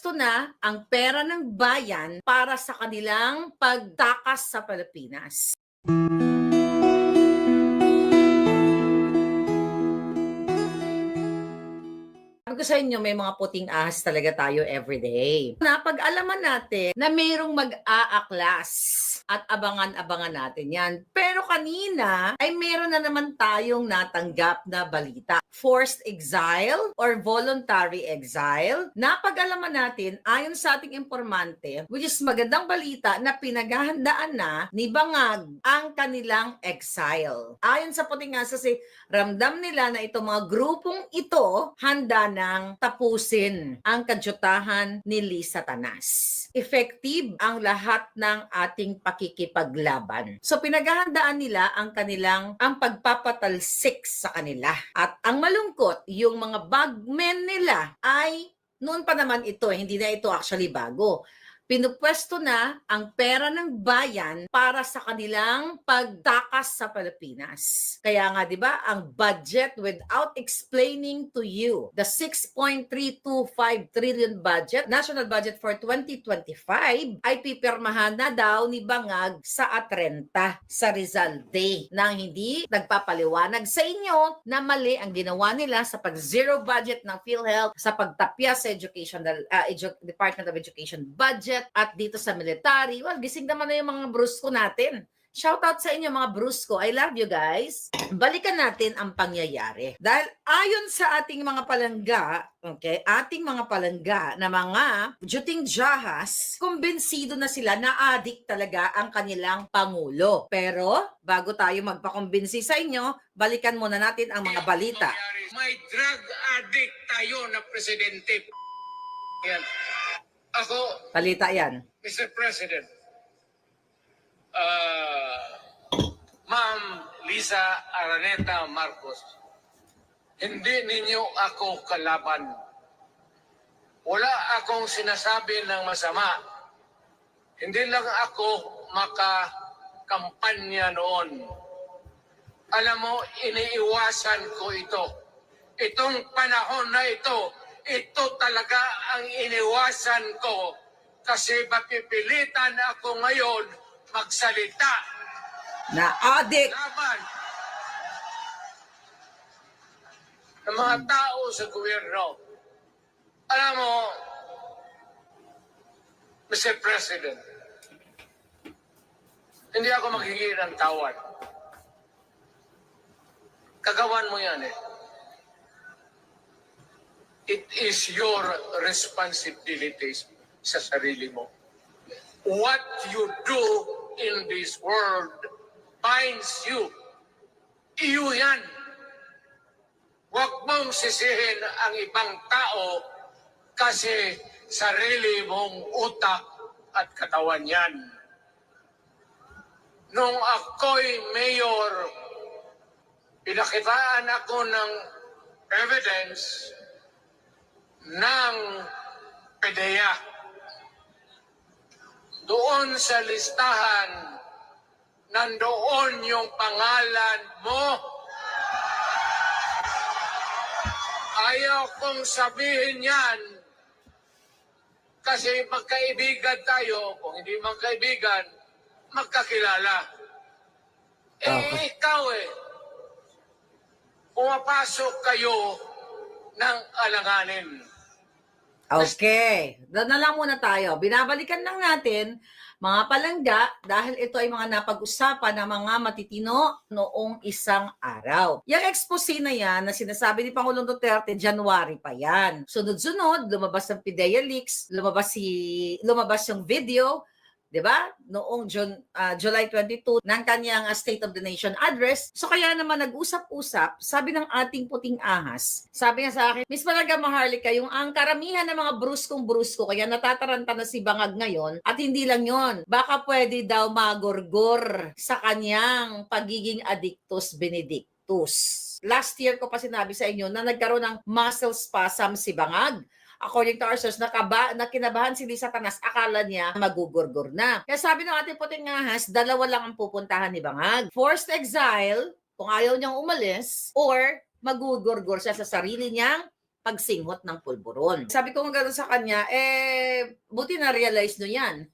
Pinupwesto na ang pera ng bayan para sa kanilang pagtakas sa Pilipinas. Sabi ko sa inyo, may mga puting ahas talaga tayo everyday. Napag-alaman natin na mayroong mag-aaklas at abangan-abangan natin yan. Pero kanina ay meron na naman tayong natanggap na balita. Forced exile or voluntary exile. Napag-alaman natin, ayon sa ating informante, which is magandang balita na pinaghahandaan na ni Bangag ang kanilang exile. Ayon sa puting ahas, ramdam nila na itong mga grupong ito handa nang tapusin ang kadyutahan ni Lisa Tanas. Effective ang lahat ng ating pakikipaglaban. So pinaghahandaan nila ang pagpapatalsik sa kanila. At ang malungkot, yung mga bagmen nila ay noon pa naman ito, hindi na ito actually bago. Pinupwesto na ang pera ng bayan para sa kanilang pagtakas sa Pilipinas. Kaya nga 'di ba, ang budget without explaining to you, the 6.325 trillion budget, national budget for 2025 ay pipirmahan na daw ni Bangag sa Atrenta sa Rizal Day nang hindi nagpapaliwanag sa inyo na mali ang ginawa nila sa pag-zero budget ng PhilHealth, sa pagtapya sa Department of Education budget, at dito sa military. Well, gising naman na yung mga brusko natin. Shoutout sa inyo mga brusko. I love you guys. Balikan natin ang pangyayari. Dahil ayon sa ating mga palangga, ating mga palangga na mga juting jahas, kumbensido na sila na adik talaga ang kanilang pangulo. Pero bago tayo magpakumbinsi sa inyo, balikan muna natin ang mga balita. May drug addict tayo na presidente. Yan. Ako, Balita yan. Mr. President, Ma'am Lisa Araneta Marcos, hindi ninyo ako kalaban. Wala akong sinasabi ng masama. Hindi lang ako makakampanya noon. Alam mo, iniiwasan ko ito. Itong panahon na ito talaga ang iniwasan ko kasi mapipilitan ako ngayon magsalita Na adik. laban ng mga tao sa gobyerno. Alam mo, Mr. President, hindi ako maghingi ng tawad. Kagawan mo yan eh. It is your responsibility sa sarili mo. What you do in this world binds you. Iyo yan. Huwag mong sisihin ang ibang tao kasi sarili mong utak at katawan yan. Nung ako'y mayor, pinakitaan ako ng evidence ng PDEA. Doon sa listahan, nandoon yung pangalan mo. Ayaw kong sabihin yan kasi magkaibigan tayo. Kung hindi magkaibigan, magkakilala. Ikaw pumapasok kayo ng alanganin. Okay. Doon na lang muna tayo. Binabalikan lang natin, mga palangga, dahil ito ay mga napag-usapan ng mga matitino noong isang araw. Yung expose na yan na sinasabi ni Pangulong Duterte, January pa yan. Sunod-sunod, lumabas ang PDEA leaks, lumabas yung video, 'di ba? Noong July 22 ng kanyang State of the Nation address. So kaya naman nag-usap-usap, sabi ng ating puting ahas, sabi niya sa akin, Miss Palangga Maharlika, yung ang karamihan ng mga bruskong-brusko, kaya natataranta na si Bangag ngayon, at hindi lang yon, baka pwede daw magorgor sa kanyang pagiging addictus benedictus. Last year ko pa sinabi sa inyo na nagkaroon ng muscle spasm si Bangag. According to our source, na kinabahan si Lisa Tanas, akala niya magugurgur na. Kaya sabi ng ating puting ahas, dalawa lang ang pupuntahan ni Bangag. Forced exile, kung ayaw niyang umalis, or magugurgur siya sa sarili niyang pagsinghot ng pulburon. Sabi ko nga gano'n sa kanya, buti na-realize nyo yan.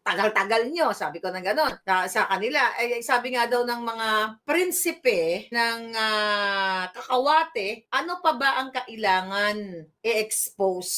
Tagal-tagal nyo, sabi ko na gano'n sa kanila. Sabi nga daw ng mga prinsipe ng Kakahuate, ano pa ba ang kailangan i-expose?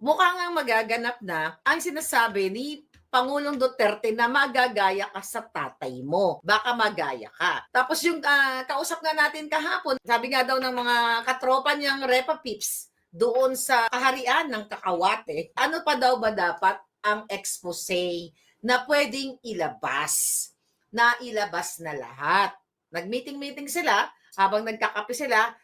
Mukhang ang magaganap na ang sinasabi ni Pangulong Duterte na magagaya ka sa tatay mo. Baka magaya ka. Tapos yung kausap nga natin kahapon, sabi nga daw ng mga katropa niyang Repa Pips doon sa kaharian ng Kakahuate, ano pa daw ba dapat ang expose na pwedeng ilabas? Na ilabas na lahat. Nag-meeting-meeting sila, habang nagkakape sila,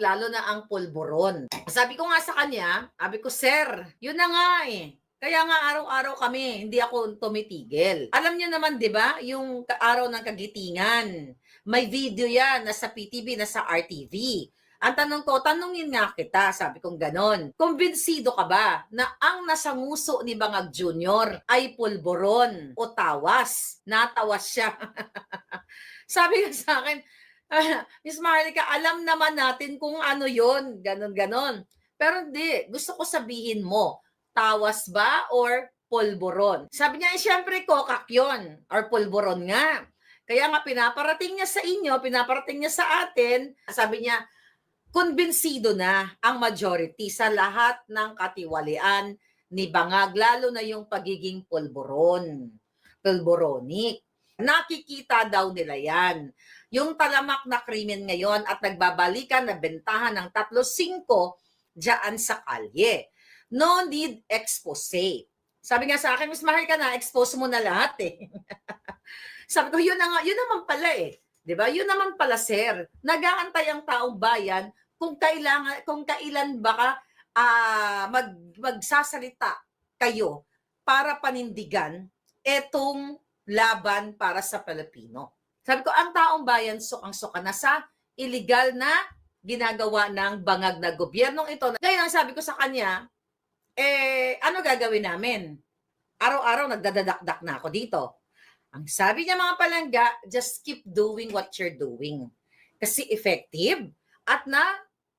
lalo na ang pulburon. Sabi ko nga sa kanya, sabi ko, sir, yun na nga eh. Kaya nga araw-araw kami, hindi ako tumitigil. Alam niyo naman, di ba, yung araw ng kagitingan. May video yan, nasa PTV, nasa RTV. Ang tanong ko, tanungin nga kita, sabi kong ganon. Kumbinsido ka ba na ang nasanguso ni Bangag Jr. ay pulburon o tawas? Natawas siya. Sabi nga sa akin, Miss Maharlika, alam naman natin kung ano yon, ganon-ganon. Pero hindi, gusto ko sabihin mo, tawas ba or pulburon? Sabi niya, syempre kokak yun, or pulburon nga. Kaya nga pinaparating niya sa inyo, pinaparating niya sa atin, sabi niya, kumbinsido na ang majority sa lahat ng katiwalian ni Bangag, lalo na yung pagiging pulboronic. Nakikita daw nila yan. Yung talamak na krimen ngayon at nagbabalikan na bentahan ng 3-5 dyan sa kalye. No need expose. Sabi nga sa akin, Miss Mahal ka na, expose mo na lahat eh. Sabi ko, yun naman pala eh. 'Di ba? Yun naman pala, sir. Nag-aantay ang taong bayan kung kailan baka magsasalita kayo para panindigan etong laban para sa Pilipino. Sabi ko, ang taong bayan sukang-suka na sa illegal na ginagawa ng bangag na gobyernong ito. Ngayon, ang sabi ko sa kanya, ano gagawin namin? Araw-araw nagdadadakdak na ako dito. Ang sabi niya mga palangga, just keep doing what you're doing. Kasi effective at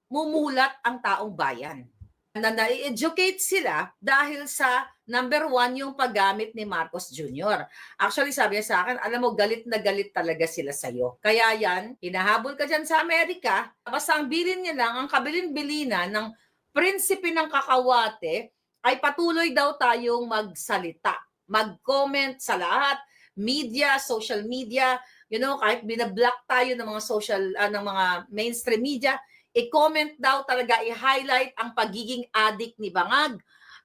mumulat ang taong bayan. Na-educate sila dahil sa number 1 yung paggamit ni Marcos Jr. Actually, sabi niya sa akin, alam mo, galit na galit talaga sila sa'yo. Kaya yan, hinahabol ka dyan sa Amerika, basta ang bilin niya lang, ang kabilin-bilinan ng prinsipe ng Kakahuate ay patuloy daw tayong magsalita, mag-comment sa lahat, media, social media, kahit binablock tayo ng mga ng mga mainstream media, i-comment daw talaga, i-highlight ang pagiging addict ni Bangag,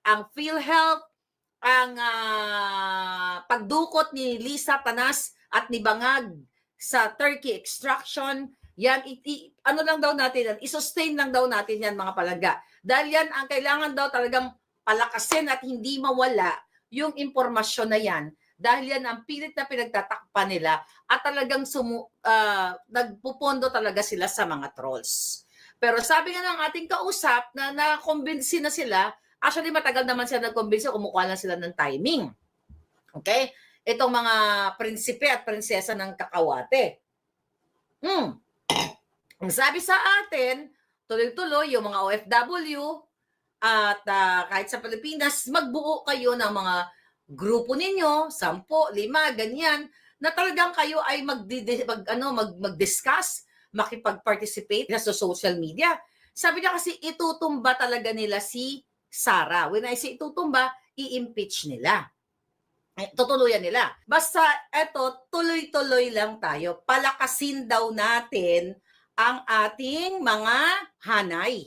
ang PhilHealth, ang pagdukot ni Lisa Tanas at ni Bangag sa turkey extraction. Yan, ano lang daw natin yan, i-sustain lang daw natin yan mga palangga. Dahil yan, ang kailangan daw talagang palakasin at hindi mawala yung impormasyon na yan. Dahil yan ang pilit na pinagtatakpan nila at talagang nagpupondo talaga sila sa mga trolls. Pero sabi nga ng ating kausap na nakumbinsi na sila, actually matagal naman sila nagkumbinsi, kumukuha lang sila ng timing. Okay? Itong mga prinsipe at prinsesa ng Kakahuate. Ang sabi sa atin, tuloy-tuloy yung mga OFW at kahit sa Pilipinas, magbuo kayo ng mga grupo ninyo, 10, 5, ganyan, na talagang kayo ay mag-discuss, makipag-participate sa social media. Sabi niya kasi itutumba talaga nila si Sara. When I say itutumba, i-impeach nila. Tutuluyan nila. Basta eto, tuloy-tuloy lang tayo. Palakasin daw natin ang ating mga hanay.